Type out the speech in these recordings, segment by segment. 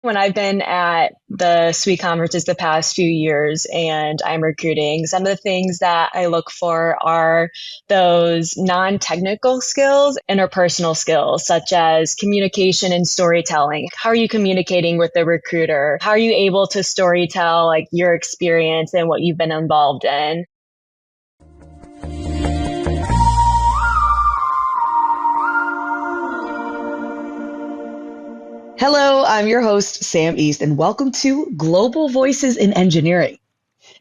When I've been at the SWE conferences the past few years and I'm recruiting, some of the things that I look for are those non-technical skills, interpersonal skills, such as communication and storytelling. How are you communicating with the recruiter? How are you able to storytell like your experience and what you've been involved in? Hello, I'm your host, Sam East, and welcome to Global Voices in Engineering.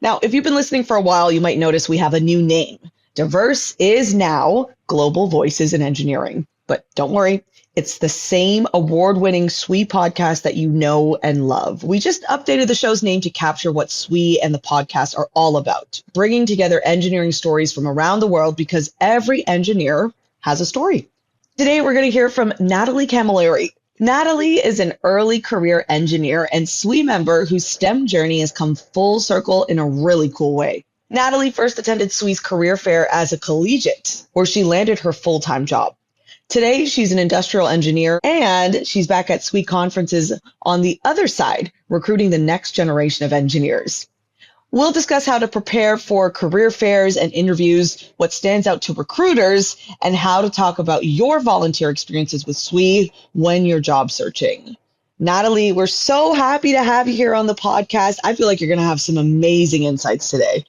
Now, if you've been listening for a while, you might notice we have a new name. Diverse is now Global Voices in Engineering. But don't worry, it's the same award-winning SWE podcast that you know and love. We just updated the show's name to capture what SWE and the podcast are all about, bringing together engineering stories from around the world because every engineer has a story. Today, we're going to hear from Natalie Camilleri. Natalie is an early career engineer and SWE member whose STEM journey has come full circle in a really cool way. Natalie first attended SWE's career fair as a collegiate, where she landed her full-time job. Today, she's an industrial engineer and she's back at SWE conferences on the other side, recruiting the next generation of engineers. We'll discuss how to prepare for career fairs and interviews, what stands out to recruiters, and how to talk about your volunteer experiences with SWE when you're job searching. Natalie, we're so happy to have you here on the podcast. I feel like you're going to have some amazing insights today.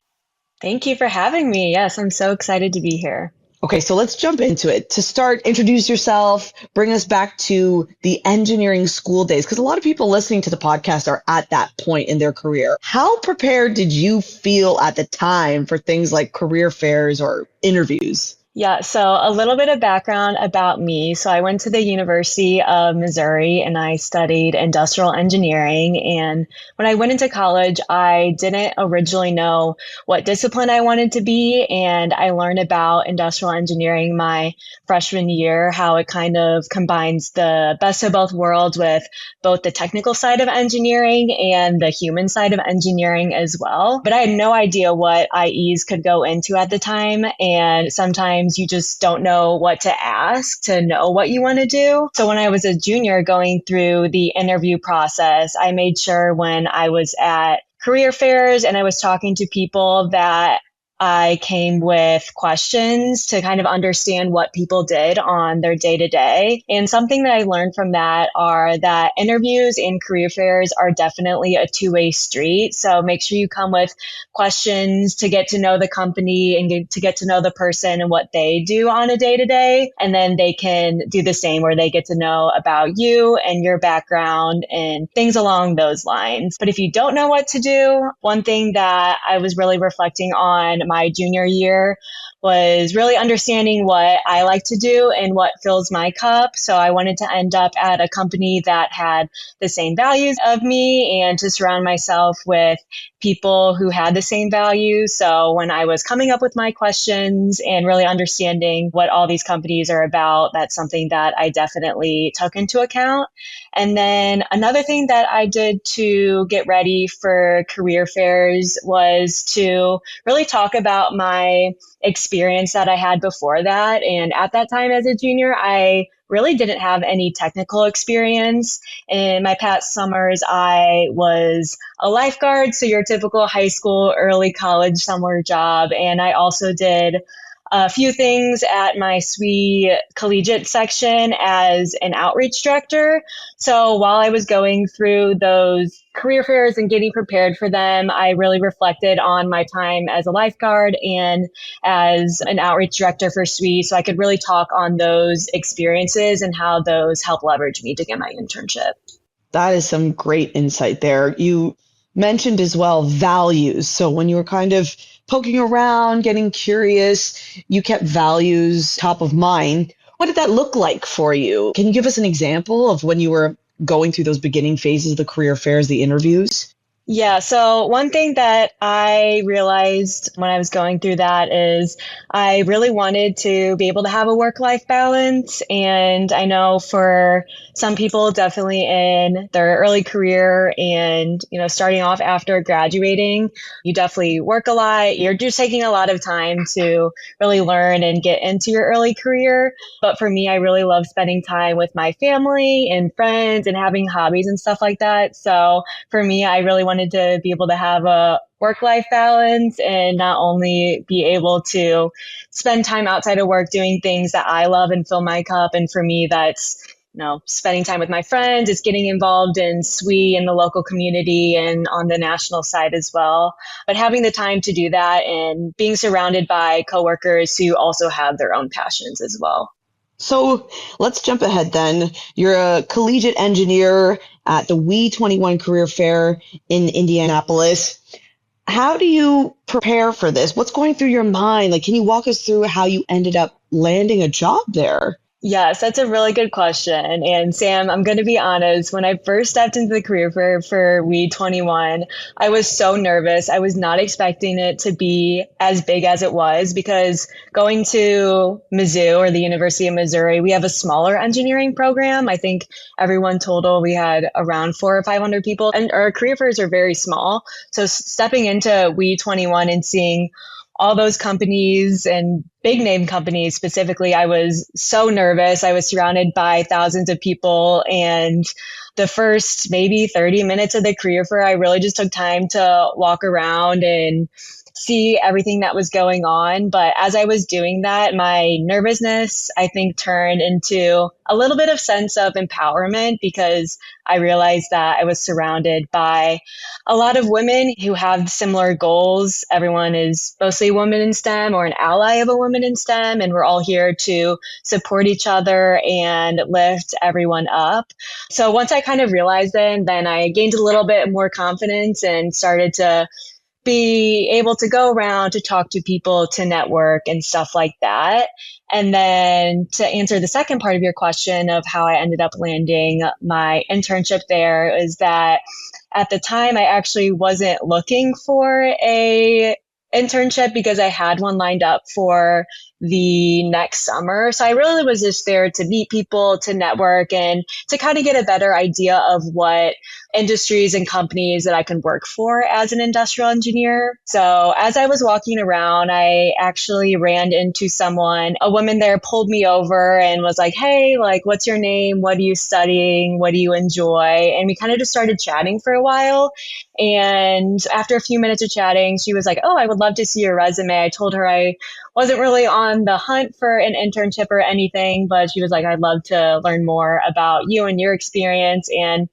Thank you for having me. Yes, I'm so excited to be here. Okay, so let's jump into it. To start, introduce yourself, bring us back to the engineering school days, because a lot of people listening to the podcast are at that point in their career. How prepared did you feel at the time for things like career fairs or interviews? Yeah, so a little bit of background about me. So I went to the University of Missouri and I studied industrial engineering. And when I went into college, I didn't originally know what discipline I wanted to be. And I learned about industrial engineering my freshman year, how it kind of combines the best of both worlds with both the technical side of engineering and the human side of engineering as well. But I had no idea what IEs could go into at the time. And sometimes you just don't know what to ask to know what you want to do. So when I was a junior going through the interview process, I made sure when I was at career fairs and I was talking to people that I came with questions to kind of understand what people did on their day to day. And something that I learned from that are that interviews and career fairs are definitely a two-way street. So make sure you come with questions to get to know the company and to get to know the person and what they do on a day to day. And then they can do the same where they get to know about you and your background and things along those lines. But if you don't know what to do, one thing that I was really reflecting on my junior year was really understanding what I like to do and what fills my cup. So I wanted to end up at a company that had the same values of me and to surround myself with people who had the same values. So when I was coming up with my questions and really understanding what all these companies are about, that's something that I definitely took into account. And then another thing that I did to get ready for career fairs was to really talk about my experience that I had before that. And at that time as a junior, I really didn't have any technical experience. In my past summers, I was a lifeguard, so your typical high school, early college summer job. And I also did a few things at my SWE collegiate section as an outreach director. So while I was going through those career fairs and getting prepared for them, I really reflected on my time as a lifeguard and as an outreach director for SWE. So I could really talk on those experiences and how those help leverage me to get my internship. That is some great insight there. You mentioned as well values. So when you were kind of poking around, getting curious, you kept values top of mind. What did that look like for you? Can you give us an example of when you were going through those beginning phases of the career fairs, the interviews? Yeah, so one thing that I realized when I was going through that is I really wanted to be able to have a work-life balance. And I know for some people, definitely in their early career and, starting off after graduating, you definitely work a lot. You're just taking a lot of time to really learn and get into your early career. But for me, I really love spending time with my family and friends and having hobbies and stuff like that. So, for me, I really wanted to be able to have a work life balance and not only be able to spend time outside of work doing things that I love and fill my cup. And for me, that's spending time with my friends, it's getting involved in SWE in the local community and on the national side as well. But having the time to do that and being surrounded by coworkers who also have their own passions as well. So let's jump ahead then. You're a collegiate engineer at the We21 Career Fair in Indianapolis. How do you prepare for this? What's going through your mind? Like, can you walk us through how you ended up landing a job there? Yes, that's a really good question. And Sam, I'm going to be honest. When I first stepped into the career fair for We 21, I was so nervous. I was not expecting it to be as big as it was because going to Mizzou or the University of Missouri, we have a smaller engineering program. I think everyone total we had around 400 or 500 people, and our career fairs are very small. So stepping into We 21 and seeing all those companies and big name companies specifically, I was so nervous. I was surrounded by thousands of people. And the first maybe 30 minutes of the career fair, I really just took time to walk around and see everything that was going on. But as I was doing that, my nervousness, I think, turned into a little bit of sense of empowerment because I realized that I was surrounded by a lot of women who have similar goals. Everyone is mostly a woman in STEM or an ally of a woman in STEM, and we're all here to support each other and lift everyone up. So once I kind of realized then I gained a little bit more confidence and started to be able to go around to talk to people, to network and stuff like that. And then to answer the second part of your question of how I ended up landing my internship there is that at the time I actually wasn't looking for a internship because I had one lined up for the next summer. So I really was just there to meet people, to network and to kind of get a better idea of what industries and companies that I can work for as an industrial engineer. So as I was walking around, I actually ran into someone, a woman there pulled me over and was like, "Hey, like, what's your name? What are you studying? What do you enjoy?" And we kind of just started chatting for a while. And after a few minutes of chatting, she was like, "Oh, I would love to see your resume." I told her I wasn't really on the hunt for an internship or anything, but she was like, "I'd love to learn more about you and your experience." And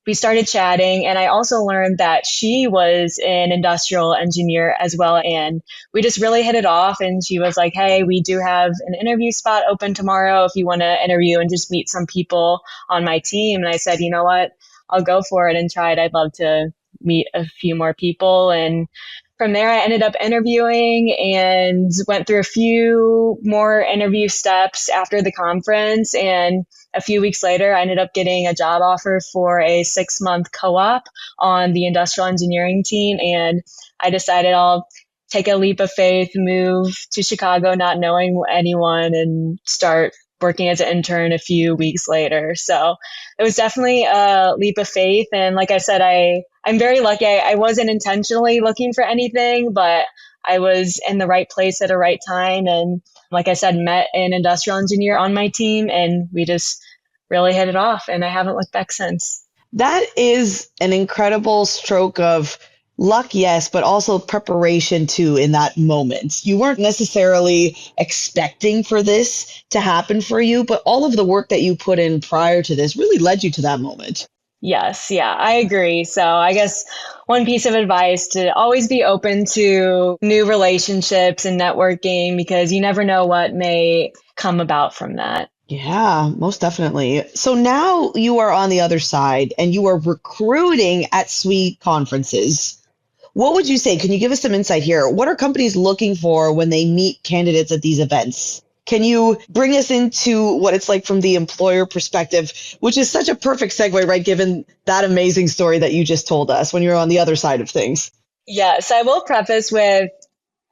we started chatting, and I also learned that she was an industrial engineer as well. And we just really hit it off. And she was like, "Hey, we do have an interview spot open tomorrow if you want to interview and just meet some people on my team." And I said, "You know what? I'll go for it and try it. I'd love to meet a few more people." And from there, I ended up interviewing and went through a few more interview steps after the conference. And a few weeks later, I ended up getting a job offer for a 6-month co-op on the industrial engineering team. And I decided I'll take a leap of faith, move to Chicago, not knowing anyone, and start working as an intern a few weeks later. So it was definitely a leap of faith. And like I said, I'm very lucky. I wasn't intentionally looking for anything, but I was in the right place at the right time. And like I said, met an industrial engineer on my team and we just really hit it off. And I haven't looked back since. That is an incredible stroke of luck, yes, but also preparation too in that moment. You weren't necessarily expecting for this to happen for you, but all of the work that you put in prior to this really led you to that moment. Yes, yeah, I agree. So I guess one piece of advice to always be open to new relationships and networking because you never know what may come about from that. Yeah, most definitely. So now you are on the other side and you are recruiting at SWE conferences. What would you say? Can you give us some insight here? What are companies looking for when they meet candidates at these events? Can you bring us into what it's like from the employer perspective, which is such a perfect segue, right? Given that amazing story that you just told us when you're on the other side of things. Yes, I will preface with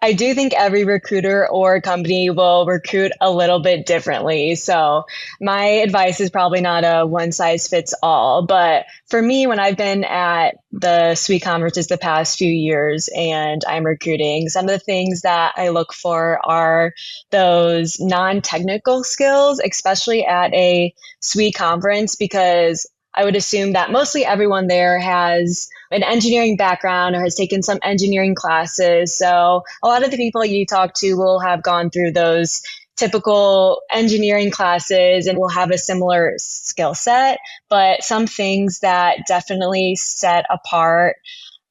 I do think every recruiter or company will recruit a little bit differently. So my advice is probably not a one size fits all. But for me, when I've been at the SWE conferences the past few years and I'm recruiting, some of the things that I look for are those non-technical skills, especially at a SWE conference, because I would assume that mostly everyone there has an engineering background or has taken some engineering classes. So a lot of the people you talk to will have gone through those typical engineering classes and will have a similar skill set. But some things that definitely set apart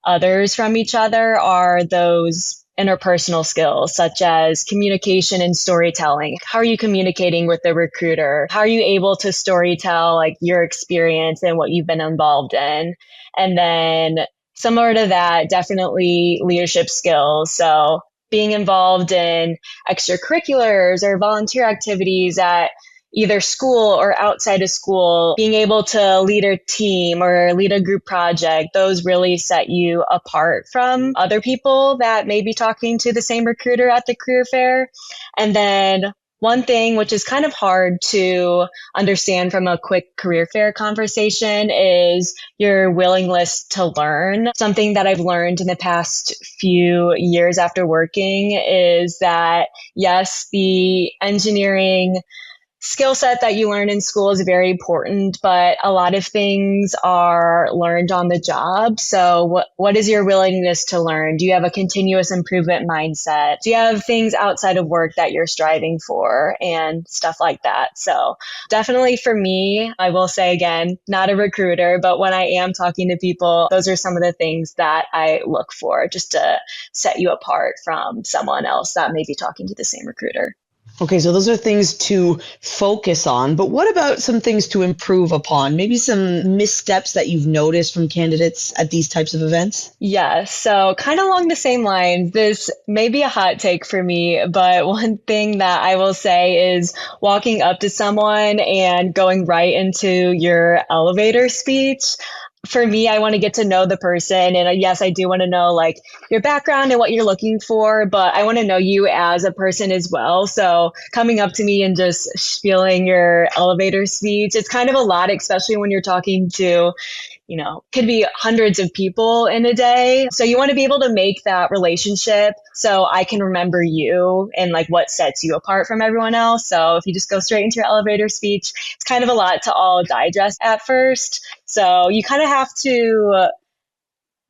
others from each other are those interpersonal skills, such as communication and storytelling. How are you communicating with the recruiter? How are you able to storytell like your experience and what you've been involved in? And then similar to that, definitely leadership skills. So being involved in extracurriculars or volunteer activities at either school or outside of school, being able to lead a team or lead a group project, those really set you apart from other people that may be talking to the same recruiter at the career fair. And then one thing which is kind of hard to understand from a quick career fair conversation is your willingness to learn. Something that I've learned in the past few years after working is that, yes, the engineering skill set that you learn in school is very important, but a lot of things are learned on the job. So what is your willingness to learn? Do you have a continuous improvement mindset? Do you have things outside of work that you're striving for and stuff like that? So definitely for me, I will say again, not a recruiter, but when I am talking to people, those are some of the things that I look for just to set you apart from someone else that may be talking to the same recruiter. Okay, so those are things to focus on, but what about some things to improve upon? Maybe some missteps that you've noticed from candidates at these types of events? Yeah, so kind of along the same lines, this may be a hot take for me, but one thing that I will say is walking up to someone and going right into your elevator speech. For me, I want to get to know the person. And yes, I do want to know like your background and what you're looking for, but I want to know you as a person as well. So coming up to me and just spieling your elevator speech, it's kind of a lot, especially when you're talking to could be hundreds of people in a day. So you want to be able to make that relationship so I can remember you and like what sets you apart from everyone else. So if you just go straight into your elevator speech, it's kind of a lot to all digest at first. So you kind of have to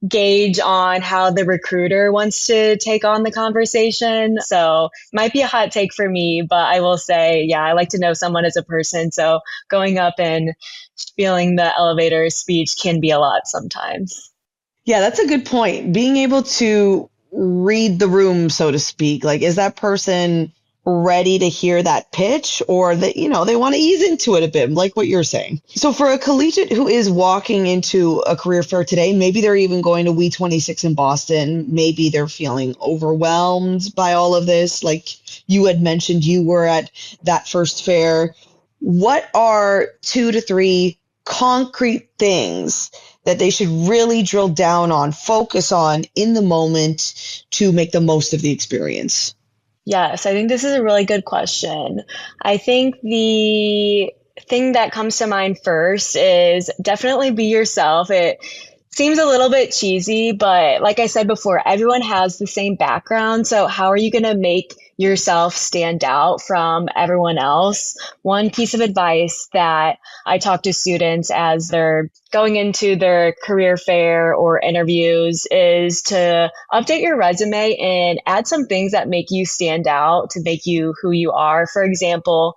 gauge on how the recruiter wants to take on the conversation. So it might be a hot take for me, but I will say, yeah, I like to know someone as a person. So going up and spieling the elevator speech can be a lot sometimes. Yeah, that's a good point. Being able to read the room, so to speak, like is that person ready to hear that pitch or that, they want to ease into it a bit, like what you're saying. So for a collegiate who is walking into a career fair today, maybe they're even going to We26 in Boston, maybe they're feeling overwhelmed by all of this. Like you had mentioned, you were at that first fair. What are 2 to 3 concrete things that they should really drill down on, focus on in the moment to make the most of the experience? Yes, I think this is a really good question. I think the thing that comes to mind first is definitely be yourself. It seems a little bit cheesy, but like I said before, everyone has the same background. So how are you going to make yourself stand out from everyone else? One piece of advice that I talk to students as they're going into their career fair or interviews is to update your resume and add some things that make you stand out to make you who you are. For example,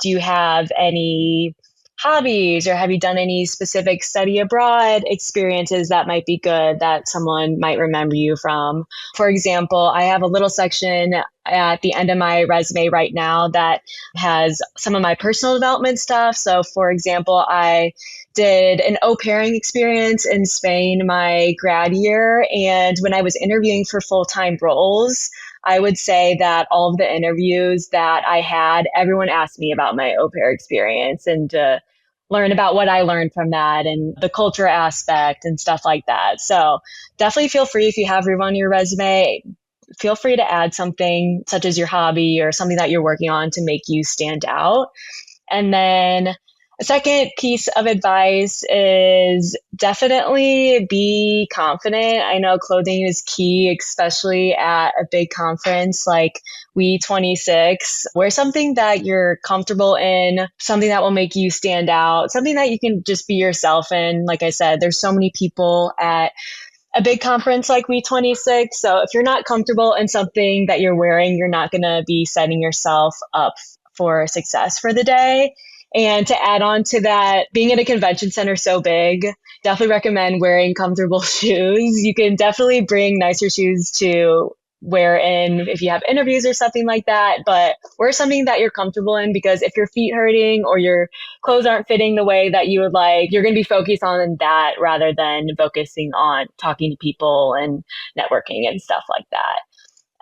do you have any hobbies or have you done any specific study abroad experiences that might be good that someone might remember you from? For example, I have a little section at the end of my resume right now that has some of my personal development stuff. So for example, I did an au pairing experience in Spain my grad year. And when I was interviewing for full-time roles, I would say that all of the interviews that I had, everyone asked me about my au pair experience and to learn about what I learned from that and the culture aspect and stuff like that. So definitely feel free if you have room on your resume, feel free to add something such as your hobby or something that you're working on to make you stand out. And then a second piece of advice is definitely be confident. I know clothing is key, especially at a big conference like We26. Wear something that you're comfortable in, something that will make you stand out, something that you can just be yourself in. Like I said, there's so many people at a big conference like We26. So if you're not comfortable in something that you're wearing, you're not going to be setting yourself up for success for the day. And to add on to that, being at a convention center so big, definitely recommend wearing comfortable shoes. You can definitely bring nicer shoes to wear in if you have interviews or something like that, but wear something that you're comfortable in, because if your feet hurting or your clothes aren't fitting the way that you would like, you're going to be focused on that rather than focusing on talking to people and networking and stuff like that.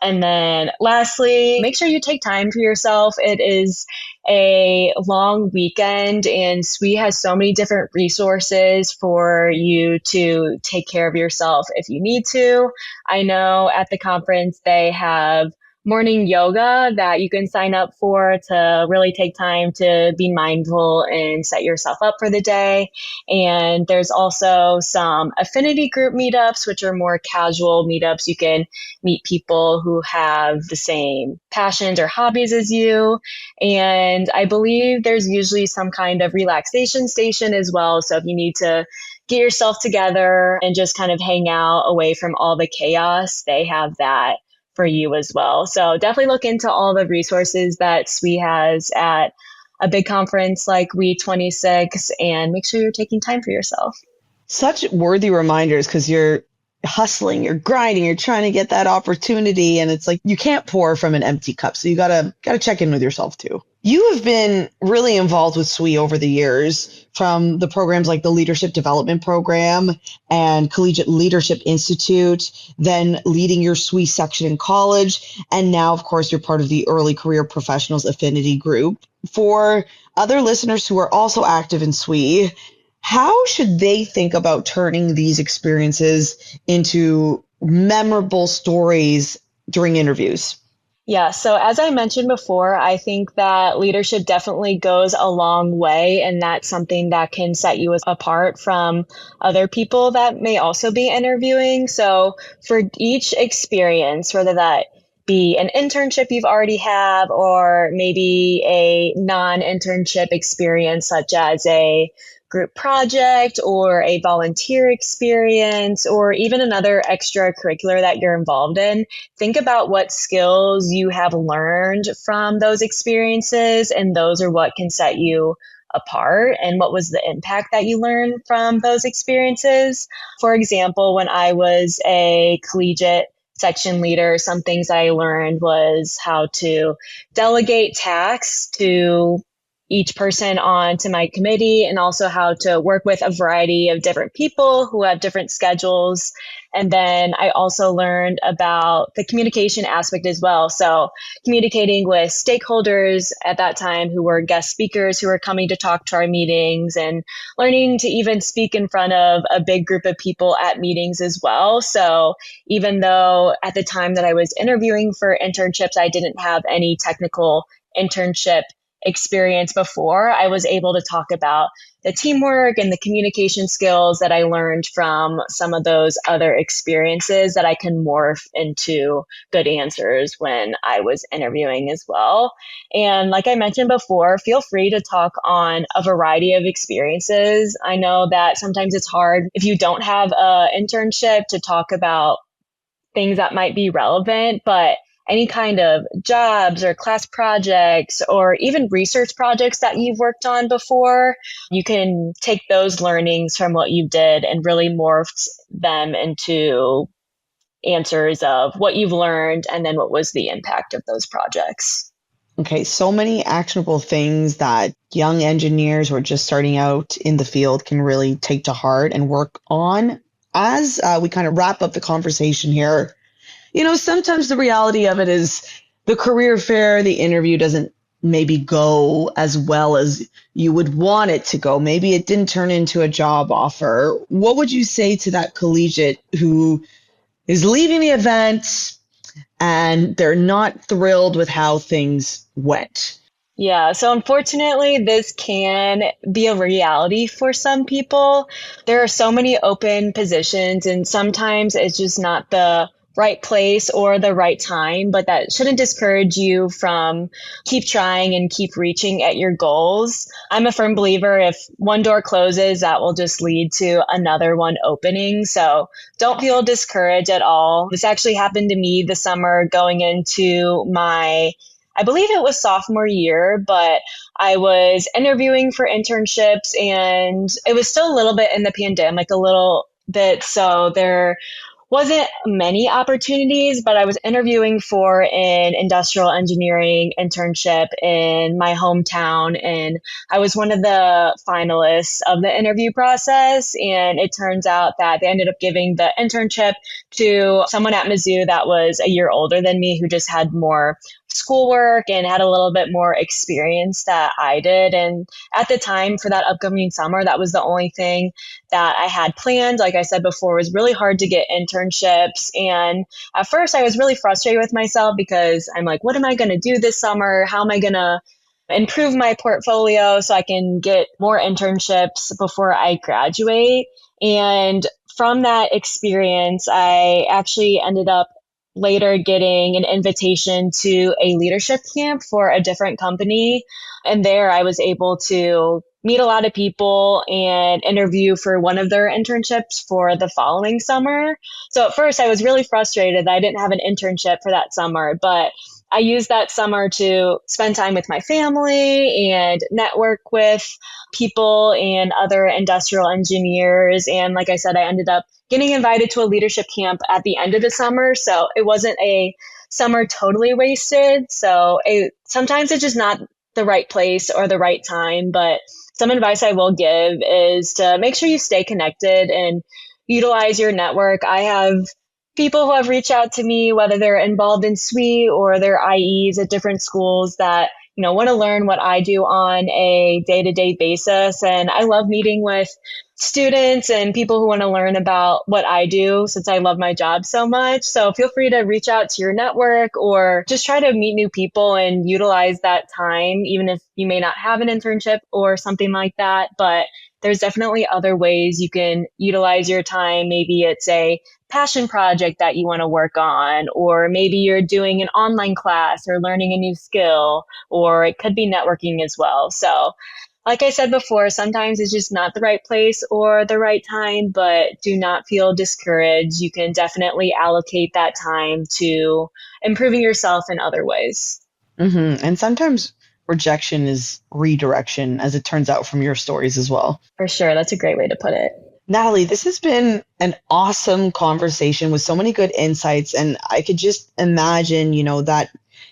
And then lastly, make sure you take time for yourself. It is a long weekend and SWE has so many different resources for you to take care of yourself if you need to. I know at the conference they have morning yoga that you can sign up for to really take time to be mindful and set yourself up for the day. And there's also some affinity group meetups, which are more casual meetups. You can meet people who have the same passions or hobbies as you. And I believe there's usually some kind of relaxation station as well. So if you need to get yourself together and just kind of hang out away from all the chaos, they have that for you as well. So definitely look into all the resources that SWE has at a big conference like We26 and make sure you're taking time for yourself. Such worthy reminders, because you're hustling, you're grinding, you're trying to get that opportunity, and it's like you can't pour from an empty cup. So you gotta check in with yourself too. You have been really involved with SWE over the years, from the programs like the Leadership Development Program and Collegiate Leadership Institute, then leading your SWE section in college, and now, of course, you're part of the Early Career Professionals Affinity Group. For other listeners who are also active in SWE, how should they think about turning these experiences into memorable stories during interviews? Yeah, so as I mentioned before, I think that leadership definitely goes a long way, and that's something that can set you apart from other people that may also be interviewing. So for each experience, whether that be an internship you've already have, or maybe a non-internship experience such as a group project or a volunteer experience, or even another extracurricular that you're involved in, think about what skills you have learned from those experiences, and those are what can set you apart, and what was the impact that you learned from those experiences. For example, when I was a collegiate section leader, some things I learned was how to delegate tasks to each person onto my committee, and also how to work with a variety of different people who have different schedules. And then I also learned about the communication aspect as well. So communicating with stakeholders at that time who were guest speakers who were coming to talk to our meetings, and learning to even speak in front of a big group of people at meetings as well. So even though at the time that I was interviewing for internships, I didn't have any technical internship experience before, I was able to talk about the teamwork and the communication skills that I learned from some of those other experiences that I can morph into good answers when I was interviewing as well. And like I mentioned before, feel free to talk on a variety of experiences. I know that sometimes it's hard if you don't have an internship to talk about things that might be relevant, but any kind of jobs or class projects or even research projects that you've worked on before, you can take those learnings from what you did and really morph them into answers of what you've learned and then what was the impact of those projects. Okay, so many actionable things that young engineers who are just starting out in the field can really take to heart and work on. As we kind of wrap up the conversation here, Sometimes the reality of it is the career fair, the interview doesn't maybe go as well as you would want it to go. Maybe it didn't turn into a job offer. What would you say to that collegiate who is leaving the event and they're not thrilled with how things went? Yeah, so unfortunately, this can be a reality for some people. There are so many open positions, and sometimes it's just not the right place or the right time, but that shouldn't discourage you from keep trying and keep reaching at your goals. I'm a firm believer if one door closes, that will just lead to another one opening. So don't feel discouraged at all. This actually happened to me this summer going into I believe it was sophomore year, but I was interviewing for internships and it was still a little bit in the pandemic, a little bit. So there wasn't many opportunities, but I was interviewing for an industrial engineering internship in my hometown. And I was one of the finalists of the interview process. And it turns out that they ended up giving the internship to someone at Mizzou that was a year older than me, who just had more schoolwork and had a little bit more experience that I did. And at the time for that upcoming summer, that was the only thing that I had planned. Like I said before, it was really hard to get internships. And at first I was really frustrated with myself because I'm like, what am I going to do this summer? How am I going to improve my portfolio so I can get more internships before I graduate? And from that experience, I actually ended up later getting an invitation to a leadership camp for a different company. And there I was able to meet a lot of people and interview for one of their internships for the following summer. So at first I was really frustrated that I didn't have an internship for that summer, but I used that summer to spend time with my family and network with people and other industrial engineers. And like I said, I ended up getting invited to a leadership camp at the end of the summer. So it wasn't a summer totally wasted. So sometimes it's just not the right place or the right time. But some advice I will give is to make sure you stay connected and utilize your network. I have people who have reached out to me, whether they're involved in SWE or they're IEs at different schools that, want to learn what I do on a day-to-day basis. And I love meeting with students and people who want to learn about what I do since I love my job so much. So feel free to reach out to your network or just try to meet new people and utilize that time, even if you may not have an internship or something like that. But there's definitely other ways you can utilize your time. Maybe it's a passion project that you want to work on, or maybe you're doing an online class or learning a new skill, or it could be networking as well. So like I said before, sometimes it's just not the right place or the right time, but do not feel discouraged. You can definitely allocate that time to improving yourself in other ways. And sometimes rejection is redirection, as it turns out from your stories as well. For sure. That's a great way to put it. Natalie, this has been an awesome conversation with so many good insights. And I could just imagine, that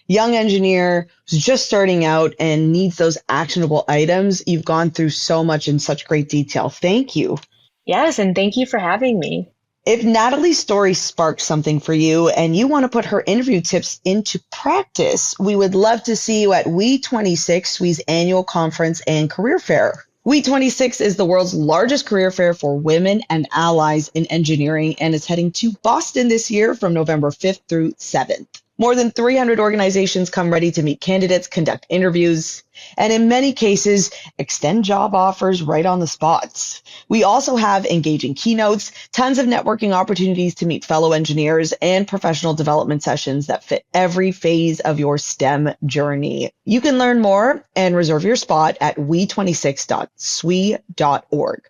young engineer who's just starting out and needs those actionable items. You've gone through so much in such great detail. Thank you. Yes, and thank you for having me. If Natalie's story sparked something for you and you want to put her interview tips into practice, we would love to see you at We26, SWE's annual conference and career fair. We26 is the world's largest career fair for women and allies in engineering, and is heading to Boston this year from November 5th through 7th. More than 300 organizations come ready to meet candidates, conduct interviews, and in many cases, extend job offers right on the spot. We also have engaging keynotes, tons of networking opportunities to meet fellow engineers, and professional development sessions that fit every phase of your STEM journey. You can learn more and reserve your spot at we26.swe.org.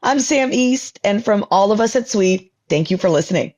I'm Sam East, and from all of us at SWE, thank you for listening.